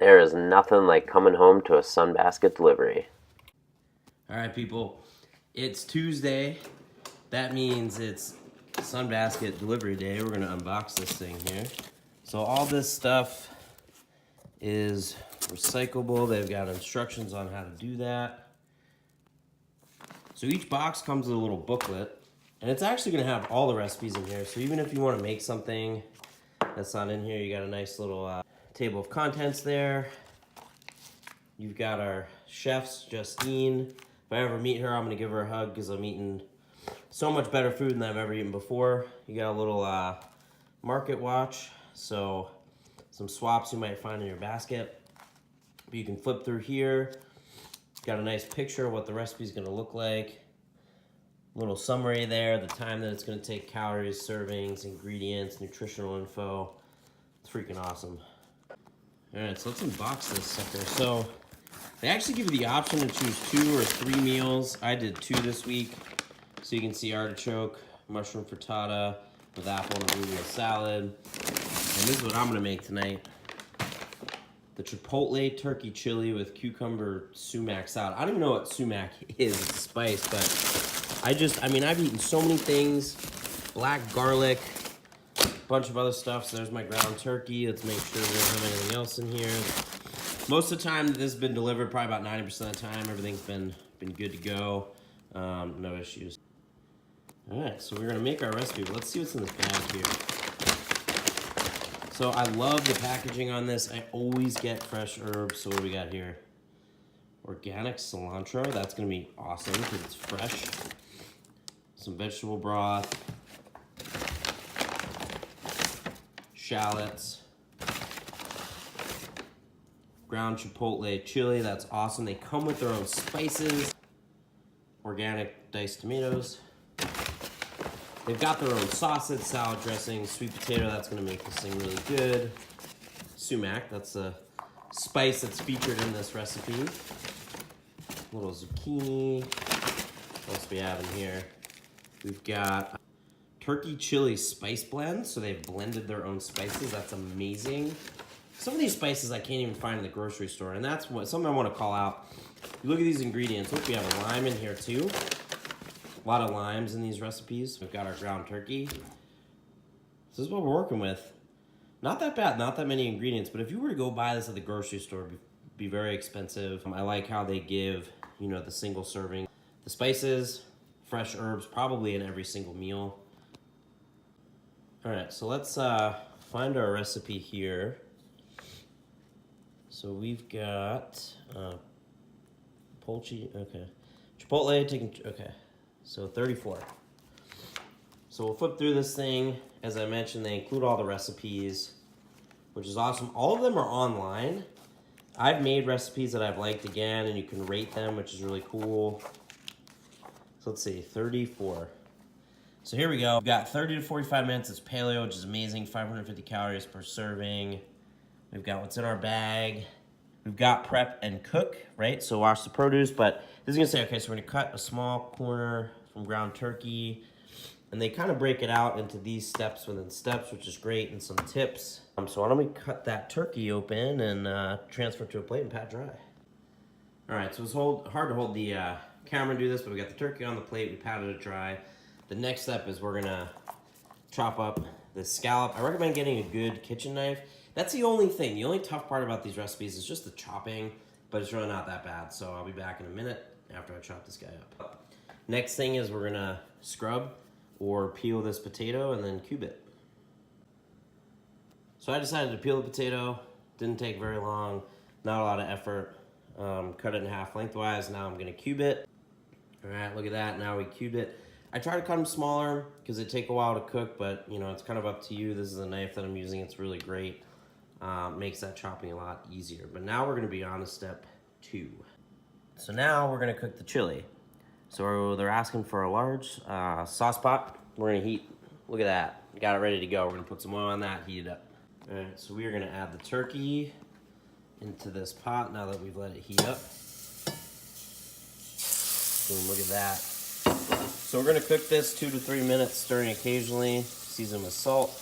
There is nothing like coming home to a Sunbasket delivery. All right, people, it's Tuesday. That means it's Sunbasket delivery day. We're gonna unbox this thing here. So all this stuff is recyclable. They've got instructions on how to do that. So each box comes with a little booklet, and it's actually gonna have all the recipes in here. So even if you wanna make something that's not in here, you got a nice little table of contents there. You've got our chefs, Justine. If I ever meet her, I'm gonna give her a hug because I'm eating so much better food than I've ever eaten before. You got a little market watch, so some swaps you might find in your basket. But you can flip through here. Got a nice picture of what the recipe is gonna look like. Little summary there, the time that it's gonna take, calories, servings, ingredients, nutritional info. It's freaking awesome. All right, so let's unbox this sucker. So they actually give you the option to choose 2 or 3 meals. I did 2 this week. So you can see artichoke, mushroom frittata with apple and arugula salad. And this is what I'm gonna make tonight. The chipotle turkey chili with cucumber sumac salad. I don't even know what sumac is, it's a spice, but I've eaten so many things. Black garlic, a bunch of other stuff. So there's my ground turkey. Let's make sure we don't have anything else in here. Most of the time that this has been delivered, probably about 90% of the time, everything's been good to go. No issues. All right, so we're gonna make our recipe, but let's see what's in this bag here. So I love the packaging on this. I always get fresh herbs. So what do we got here? Organic cilantro, that's gonna be awesome because it's fresh. Some vegetable broth. Shallots. Ground chipotle chili, that's awesome. They come with their own spices. Organic diced tomatoes. They've got their own sausage, salad dressing, sweet potato, that's gonna make this thing really good. Sumac, that's a spice that's featured in this recipe. Little zucchini. What else do we have in here? We've got turkey chili spice blend, so they've blended their own spices. That's amazing. Some of these spices I can't even find in the grocery store, and that's something I want to call out. You look at these ingredients. Look, we have a lime in here too. A lot of limes in these recipes. We've got our ground turkey. This is what we're working with. Not that bad, not that many ingredients, but if you were to go buy this at the grocery store, it'd be very expensive. I like how they give, the single serving. The spices, fresh herbs, probably in every single meal. All right, so let's find our recipe here. So we've got Chipotle, okay. So 34. So we'll flip through this thing. As I mentioned, they include all the recipes, which is awesome. All of them are online. I've made recipes that I've liked again, and you can rate them, which is really cool. So let's see, 34. So here we go. We've got 30 to 45 minutes. It's paleo, which is amazing. 550 calories per serving. We've got what's in our bag. We've got prep and cook, right? So wash the produce, but this is gonna say, okay, so we're gonna cut a small corner from ground turkey, and they kind of break it out into these steps within steps, which is great, and some tips. So why don't we cut that turkey open and transfer it to a plate and pat dry. All right, so it's hard to hold the camera and do this, but we got the turkey on the plate, we patted it dry. The next step is we're gonna chop up the scallop. I recommend getting a good kitchen knife. That's the only thing. The only tough part about these recipes is just the chopping, but it's really not that bad. So I'll be back in a minute after I chop this guy up. Next thing is we're gonna scrub or peel this potato and then cube it. So I decided to peel the potato. Didn't take very long, not a lot of effort. Cut it in half lengthwise. Now I'm gonna cube it. All right, look at that. Now we cubed it. I try to cut them smaller because they take a while to cook, but it's kind of up to you. This is a knife that I'm using. It's really great. Makes that chopping a lot easier. But now we're gonna be on to step 2. So now we're gonna cook the chili. So they're asking for a large sauce pot. We're gonna heat, look at that. Got it ready to go. We're gonna put some oil on that, heat it up. All right, so we are gonna add the turkey into this pot now that we've let it heat up. Boom, look at that. So we're gonna cook this 2 to 3 minutes, stirring occasionally. Season with salt,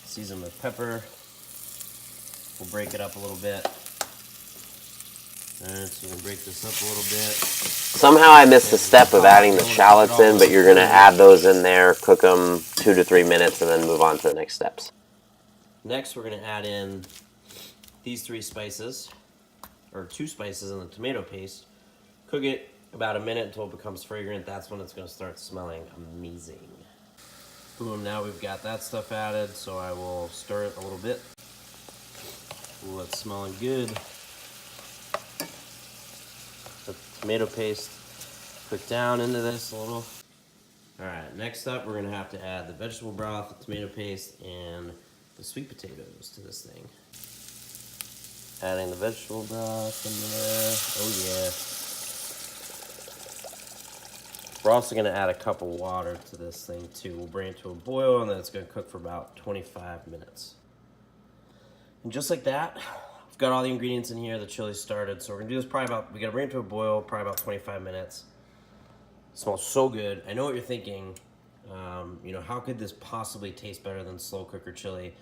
season with pepper. we'll break it up a little bit. Alright, so we're going to break this up a little bit. Somehow I missed the step of adding the shallots in, but you're going to add those in there, cook them 2 to 3 minutes, and then move on to the next steps. Next, we're going to add in these 3 spices, or 2 spices in the tomato paste. Cook it about a minute until it becomes fragrant. That's when it's going to start smelling amazing. Boom, now we've got that stuff added, so I will stir it a little bit. Ooh, it's smelling good. The tomato paste cook down into this a little. Alright, next up we're going to have to add the vegetable broth, the tomato paste, and the sweet potatoes to this thing. Adding the vegetable broth in there. Oh yeah. We're also going to add a cup of water to this thing too. We'll bring it to a boil and then it's going to cook for about 25 minutes. And just like that, we've got all the ingredients in here. The chili started. So we're going to do this probably about, we got to bring it to a boil, probably about 25 minutes. It smells so good. I know what you're thinking. You know, how could this possibly taste better than slow cooker chili?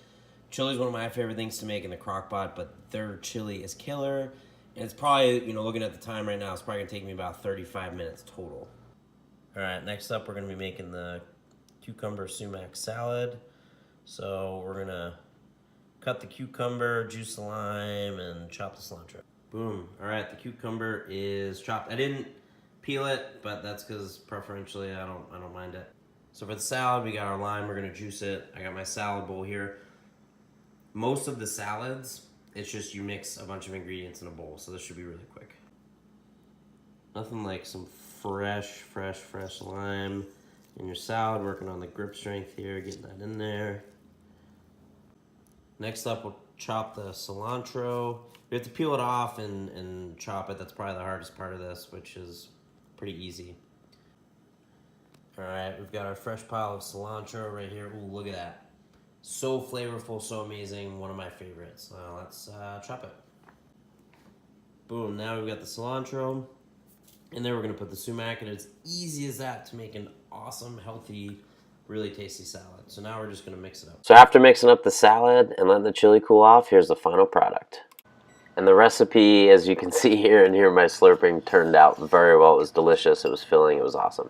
Chili is one of my favorite things to make in the crock pot, but their chili is killer. And it's probably, you know, looking at the time right now, it's probably going to take me about 35 minutes total. All right, next up, we're going to be making the cucumber sumac salad. So we're going to cut the cucumber, juice the lime, and chop the cilantro. Boom. All right, the cucumber is chopped. I didn't peel it, but that's because preferentially I don't mind it. So for the salad, we got our lime. We're going to juice it. I got my salad bowl here. Most of the salads, it's just you mix a bunch of ingredients in a bowl, so this should be really quick. Nothing like some fresh lime in your salad. Working on the grip strength here, getting that in there. Next up, we'll chop the cilantro. We have to peel it off and chop it. That's probably the hardest part of this, which is pretty easy. All right, we've got our fresh pile of cilantro right here. Ooh, look at that. So flavorful, so amazing. One of my favorites. Now let's chop it. Boom, now we've got the cilantro. And then we're gonna put the sumac, and it's easy as that to make an awesome, healthy, really tasty salad. So now we're just gonna mix it up. So after mixing up the salad and letting the chili cool off, here's the final product. And the recipe, as you can see here and hear my slurping, turned out very well. It was delicious, it was filling, it was awesome.